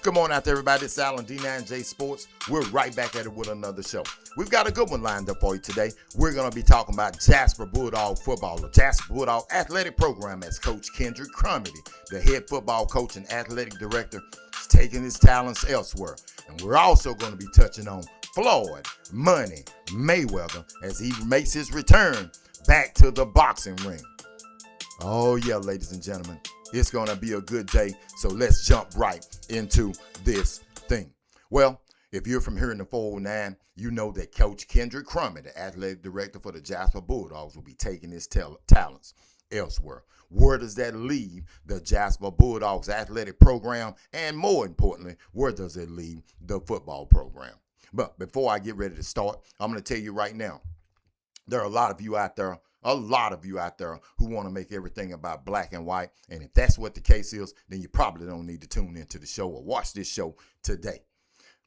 Come on out there, everybody. It's Alan D9J Sports. We're right back at it with another show. We've got a good one lined up for you today. We're going to be talking about Jasper Bulldog football, the Jasper Bulldog athletic program, as Coach Kendrick Crumedy, the head football coach and athletic director, is taking his talents elsewhere. And we're also going to be touching on Floyd, Money, Mayweather, as he makes his return back to the boxing ring. Oh yeah, ladies and gentlemen, it's going to be a good day, so let's jump right into this thing. Well, if you're from here in the 409, you know that Coach Kendrick Crumedy, the athletic director for the Jasper Bulldogs, will be taking his talents elsewhere. Where does that leave the Jasper Bulldogs athletic program? And more importantly, where does it leave the football program? But before I get ready to start, I'm going to tell you right now, there are a lot of you out there who want to make everything about black and white. And if that's what the case is, then you probably don't need to tune into the show or watch this show today.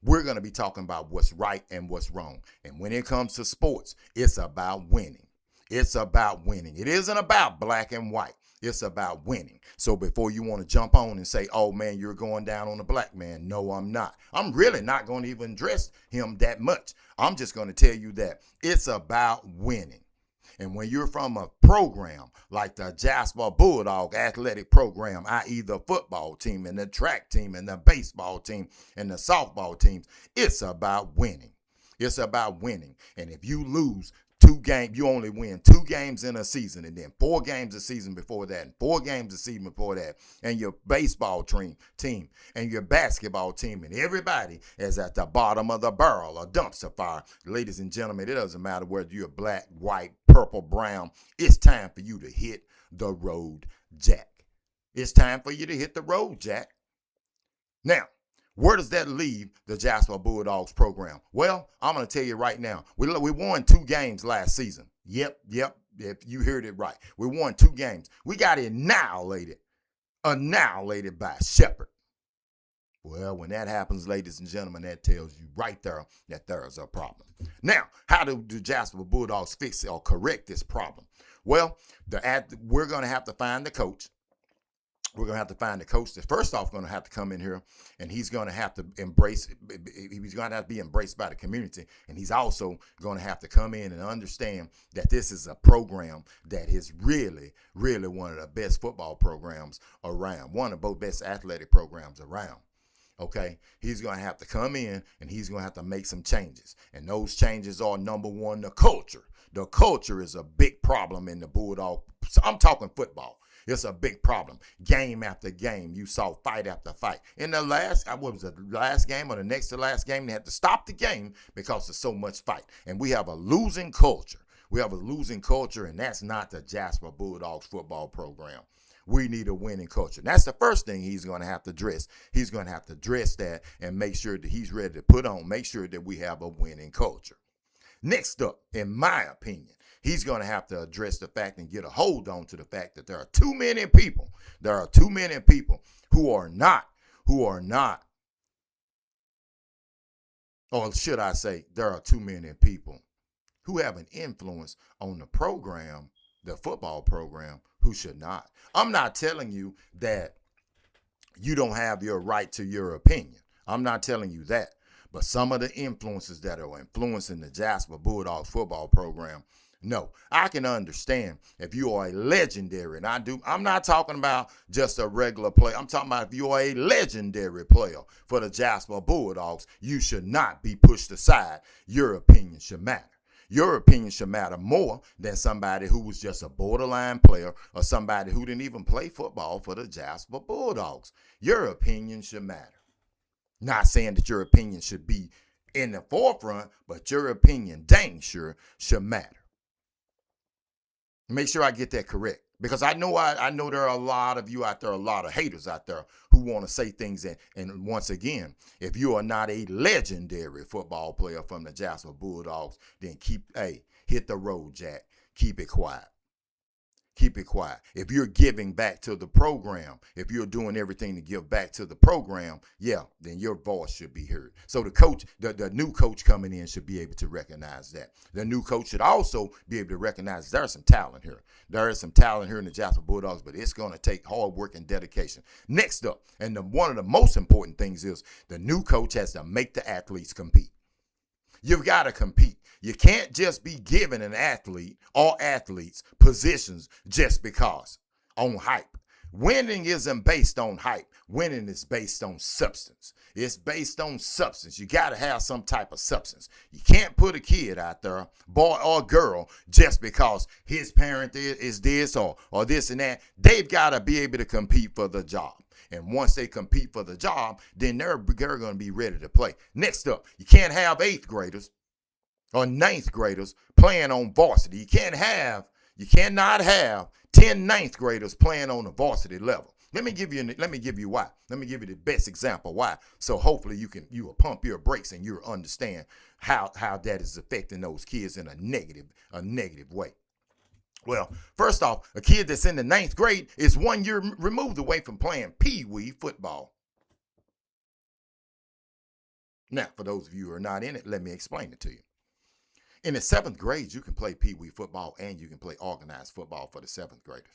We're going to be talking about what's right and what's wrong. And when it comes to sports, it's about winning. It's about winning. It isn't about black and white. It's about winning. So before you want to jump on and say, oh man, you're going down on the black man. No, I'm not. I'm really not going to even address him that much. I'm just going to tell you that it's about winning. And when you're from a program like the Jasper Bulldog athletic program, i.e. the football team and the track team and the baseball team and the softball teams, it's about winning. It's about winning. And if you lose 2 games, you only win 2 games in a season, and then 4 games a season before that, and 4 games a season before that, and your baseball team and your basketball team and everybody is at the bottom of the barrel, a dumpster fire. Ladies and gentlemen, it doesn't matter whether you're black, white, purple, brown. It's time for you to hit the road, Jack. It's time for you to hit the road, Jack. Now, where does that leave the Jasper Bulldogs program? Well, I'm going to tell you right now. We won 2 games last season. Yep. If you heard it right. We won 2 games. We got annihilated by Shepherd. Well, when that happens, ladies and gentlemen, that tells you right there that there is a problem. Now, how do the Jasper Bulldogs fix or correct this problem? Well, we're going to have to find the coach. We're going to have to find a coach that's first off going to have to come in here, and he's going to have to be embraced by the community. And he's also going to have to come in and understand that this is a program that is really, really one of the best football programs around, one of both best athletic programs around. Okay, he's going to have to come in and he's going to have to make some changes. And those changes are, number one, the culture. The culture is a big problem in the Bulldog. I'm talking football. It's a big problem. Game after game, you saw fight after fight. In the last game or the next to last game, they had to stop the game because of so much fight. And we have a losing culture. And that's not the Jasper Bulldogs football program. We need a winning culture. And that's the first thing he's going to have to address. He's going to have to address that and make sure that he's ready to make sure that we have a winning culture. Next up, in my opinion, he's going to have to address the fact and get a hold on to the fact that there are too many people. There are too many people who are not, or should I say, there are too many people who have an influence on the program, the football program, who should not. I'm not telling you that you don't have your right to your opinion. I'm not telling you that. But some of the influences that are influencing the Jasper Bulldogs football program, no, I can understand if you are a legendary, and I'm not talking about just a regular player. I'm talking about if you are a legendary player for the Jasper Bulldogs, you should not be pushed aside. Your opinion should matter. Your opinion should matter more than somebody who was just a borderline player or somebody who didn't even play football for the Jasper Bulldogs. Your opinion should matter. Not saying that your opinion should be in the forefront, but your opinion dang sure should matter. Make sure I get that correct, because I know there are a lot of you out there, a lot of haters out there who want to say things. And once again, if you are not a legendary football player from the Jasper Bulldogs, then hit the road, Jack. Keep it quiet. keep it quiet. If you're giving back to the program, if you're doing everything to give back to the program, yeah, then your voice should be heard. So the coach, the new coach coming in should be able to recognize that. The new coach should also be able to recognize there's some talent here. There is some talent here in the Jasper Bulldogs, but it's going to take hard work and dedication. Next up, and one of the most important things is the new coach has to make the athletes compete. You've got to compete. You can't just be giving an athlete or athletes positions just because on hype. Winning isn't based on hype. Winning is based on substance. It's based on substance. You got to have some type of substance. You can't put a kid out there, boy or girl, just because his parent is this or this and that. They've got to be able to compete for the job. And once they compete for the job, then they're going to be ready to play. Next up, you can't have 8th graders or 9th graders playing on varsity. You cannot have 10 9th graders playing on the varsity level. Let me give you why. Let me give you the best example why. So hopefully you will pump your brakes and you'll understand how that is affecting those kids in a negative way. Well, first off, a kid that's in the 9th grade is 1 year removed away from playing pee-wee football. Now, for those of you who are not in it, let me explain it to you. In the 7th grade, you can play pee-wee football and you can play organized football for the 7th graders.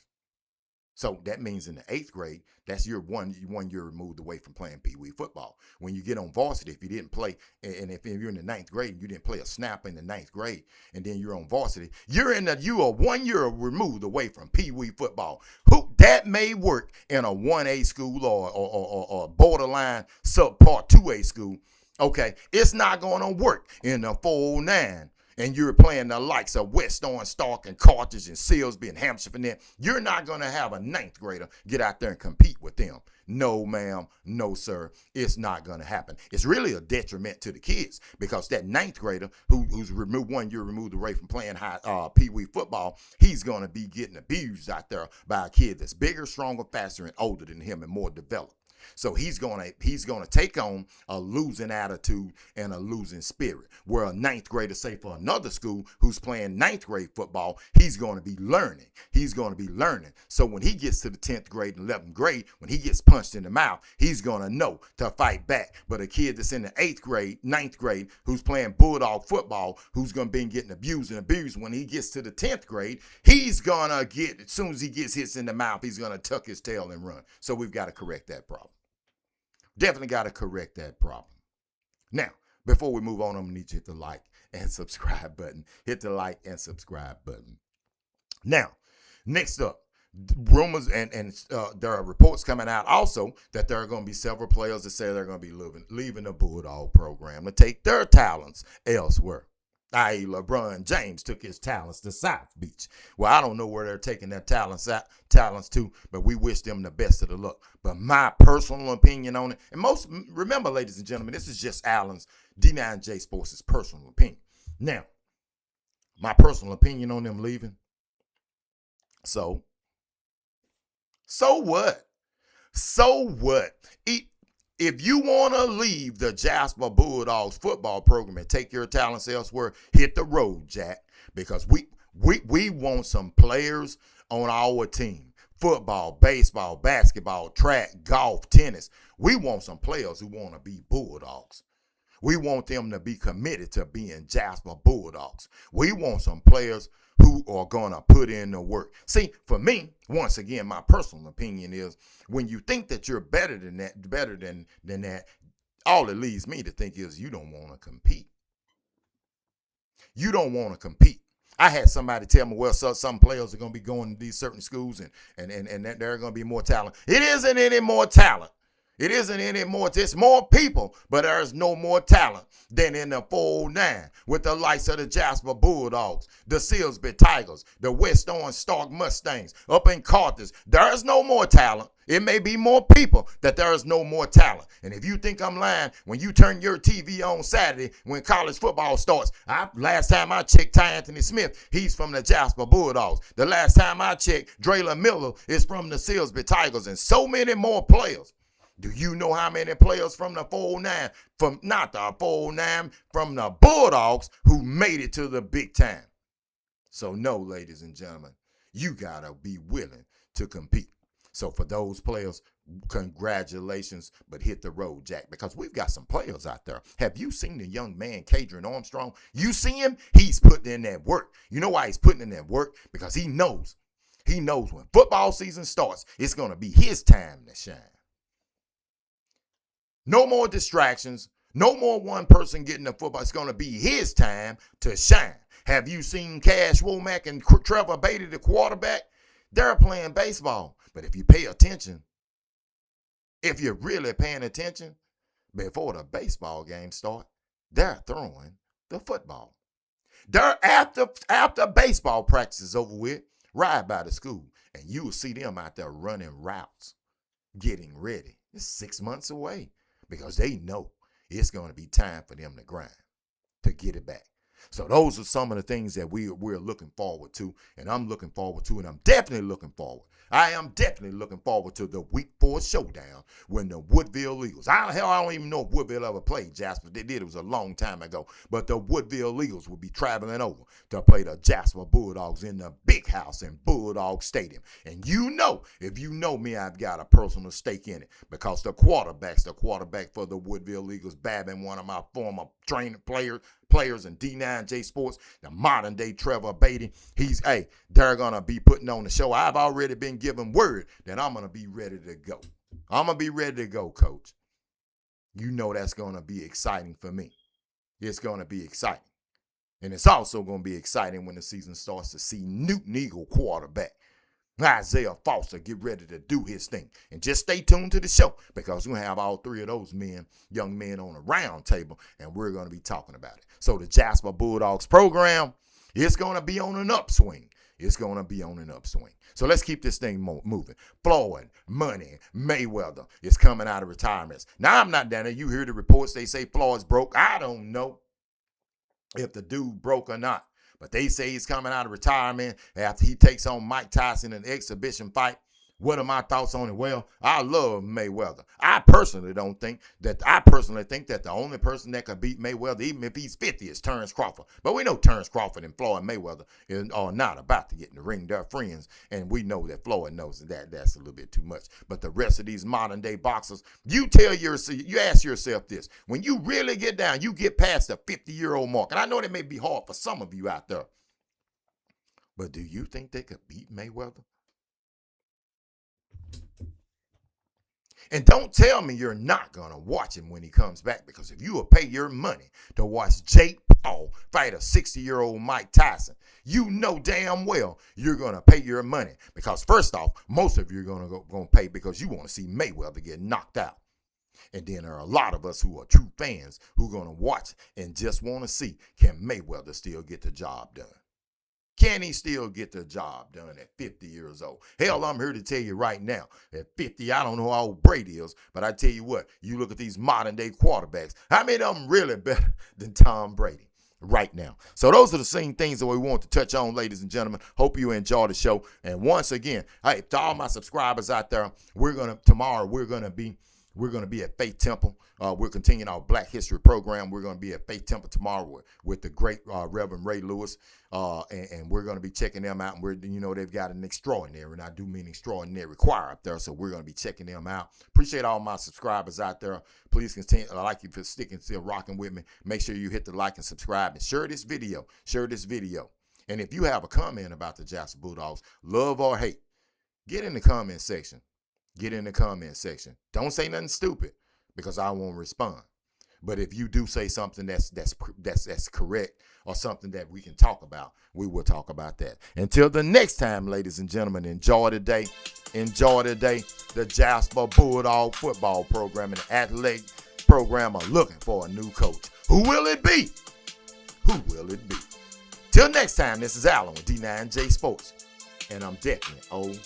So that means in the 8th grade, that's your one year removed away from playing pee-wee football. When you get on varsity, if you didn't play, and if you're in the 9th grade and you didn't play a snap in the 9th grade, and then you're on varsity, you are 1 year removed away from pee-wee football. That may work in a 1A school or borderline subpar 2A school. Okay, it's not going to work in a 409. And you're playing the likes of West Orange, Stark, and Carthage, and Silsby, and Hampshire for them, you're not going to have a 9th grader get out there and compete with them. No, ma'am. No, sir. It's not going to happen. It's really a detriment to the kids because that 9th grader who's 1 year removed away from playing pee-wee football, he's going to be getting abused out there by a kid that's bigger, stronger, faster, and older than him and more developed. So he's gonna take on a losing attitude and a losing spirit. Where a 9th grader, say for another school who's playing 9th grade football, he's going to be learning. So when he gets to the 10th grade and 11th grade, when he gets punched in the mouth, he's going to know to fight back. But a kid that's in the 8th grade, 9th grade, who's playing Bulldog football, who's going to be getting abused, when he gets to the 10th grade, he's going to get, as soon as he gets hits in the mouth, he's going to tuck his tail and run. So we've got to correct that problem. Definitely got to correct that problem. Now, before we move on, I'm going to need you to hit the like and subscribe button. Hit the like and subscribe button. Now, next up, rumors and there are reports coming out also that there are going to be several players that say they're going to be leaving the Bulldog program to take their talents elsewhere. I.e. LeBron James took his talents to South Beach. Well, I don't know where they're taking their talents to, but we wish them the best of the luck. But my personal opinion on it, and remember, ladies and gentlemen, this is just Allen's D9J Sports' personal opinion. Now, my personal opinion on them leaving. So what? So what? If you want to leave the Jasper Bulldogs football program and take your talents elsewhere, hit the road, Jack, because we want some players on our team. Football, baseball, basketball, track, golf, tennis. We want some players who want to be Bulldogs. We want them to be committed to being Jasper Bulldogs. We want some players who are going to put in the work. See, for me, once again, my personal opinion is when you think that you're better than that, all it leads me to think is you don't want to compete. You don't want to compete. I had somebody tell me, well, so some players are going to be going to these certain schools and there are going to be more talent. It isn't any more talent. It isn't any more. It's more people, but there's no more talent than in the 409 with the likes of the Jasper Bulldogs, the Silsby Tigers, the West Orange Stark Mustangs, up in Carthage. There's no more talent. It may be more people that there is no more talent. And if you think I'm lying, when you turn your TV on Saturday when college football starts, last time I checked Ty Anthony Smith, he's from the Jasper Bulldogs. The last time I checked, Draylon Miller is from the Silsby Tigers, and so many more players. Do you know how many players from the 409, from the Bulldogs who made it to the big time? So no, ladies and gentlemen, You got to be willing to compete. So for those players, congratulations, but hit the road, Jack, because we've got some players out there. Have you seen the young man, Cadron Armstrong? You see him? He's putting in that work. You know why he's putting in that work? Because he knows. He knows when football season starts, it's going to be his time to shine. No more distractions. No more one person getting the football. It's going to be his time to shine. Have you seen Cash Womack and Trevor Beatty, the quarterback? They're playing baseball. But if you pay attention, if you're really paying attention, before the baseball game starts, they're throwing the football. They're after baseball practice is over with, ride by the school, and you will see them out there running routes, getting ready. It's 6 months away because they know it's going to be time for them to grind, to get it back. So those are some of the things that we're looking forward to, and I'm looking forward to, and I'm definitely looking forward. I am definitely looking forward to the Week 4 showdown when the Woodville Eagles. I don't even know if Woodville ever played Jasper. They did. It was a long time ago. But the Woodville Eagles will be traveling over to play the Jasper Bulldogs in the big house in Bulldog Stadium. And you know, if you know me, I've got a personal stake in it because the quarterback for the Woodville Eagles, Babin, one of my former training players in D9J Sports, the modern day Trevor Beatty, they're going to be putting on the show. I've already been given word that I'm going to be ready to go. I'm going to be ready to go, Coach. You know that's going to be exciting for me. It's going to be exciting. And it's also going to be exciting when the season starts to see Newton Eagle quarterback Isaiah Foster get ready to do his thing. And just stay tuned to the show because we're going to have all three of those young men on a round table, and we're going to be talking about it. So the Jasper Bulldogs program, it's going to be on an upswing. It's going to be on an upswing. So let's keep this thing moving. Floyd, Money, Mayweather is coming out of retirements. Now, I'm not down there. You hear the reports. They say Floyd's broke. I don't know if the dude broke or not. But they say he's coming out of retirement after he takes on Mike Tyson in an exhibition fight. What are my thoughts on it? Well, I love Mayweather. I personally think that the only person that could beat Mayweather, even if he's 50, is Terrence Crawford. But we know Terrence Crawford and Floyd Mayweather are not about to get in the ring. They're friends, and we know that Floyd knows that that's a little bit too much. But the rest of these modern day boxers, you ask yourself this: when you really get down, you get past the 50-year-old mark, and I know that may be hard for some of you out there, but do you think they could beat Mayweather? And don't tell me you're not going to watch him when he comes back, because if you will pay your money to watch Jake Paul fight a 60-year-old Mike Tyson, you know damn well you're going to pay your money because, first off, most of you are going to pay because you want to see Mayweather get knocked out. And then there are a lot of us who are true fans who are going to watch and just want to see, can Mayweather still get the job done? Can he still get the job done at 50 years old? Hell, I'm here to tell you right now, at 50, I don't know how old Brady is, but I tell you what, you look at these modern day quarterbacks, how many of them really better than Tom Brady right now? So those are the same things that we want to touch on, ladies and gentlemen. Hope you enjoy the show. And once again, hey, to all my subscribers out there, tomorrow we're going to be at Faith Temple. We're continuing our Black History program. We're going to be at Faith Temple tomorrow with the great Reverend Ray Lewis, and we're going to be checking them out. And they've got an extraordinary, and I do mean extraordinary choir up there, so we're going to be checking them out. Appreciate all my subscribers out there. Please continue. I like you for sticking, still rocking with me. Make sure you hit the like and subscribe and share this video. And if you have a comment about the Jasper Bulldogs, love or hate, get in the comment section. Don't say nothing stupid because I won't respond. But if you do say something that's correct or something that we can talk about, we will talk about that. Until the next time, ladies and gentlemen, enjoy the day. The Jasper Bulldog football program and the athletic program are looking for a new coach. Who will it be? Till next time, this is Alan with D9J Sports, and I'm definitely old.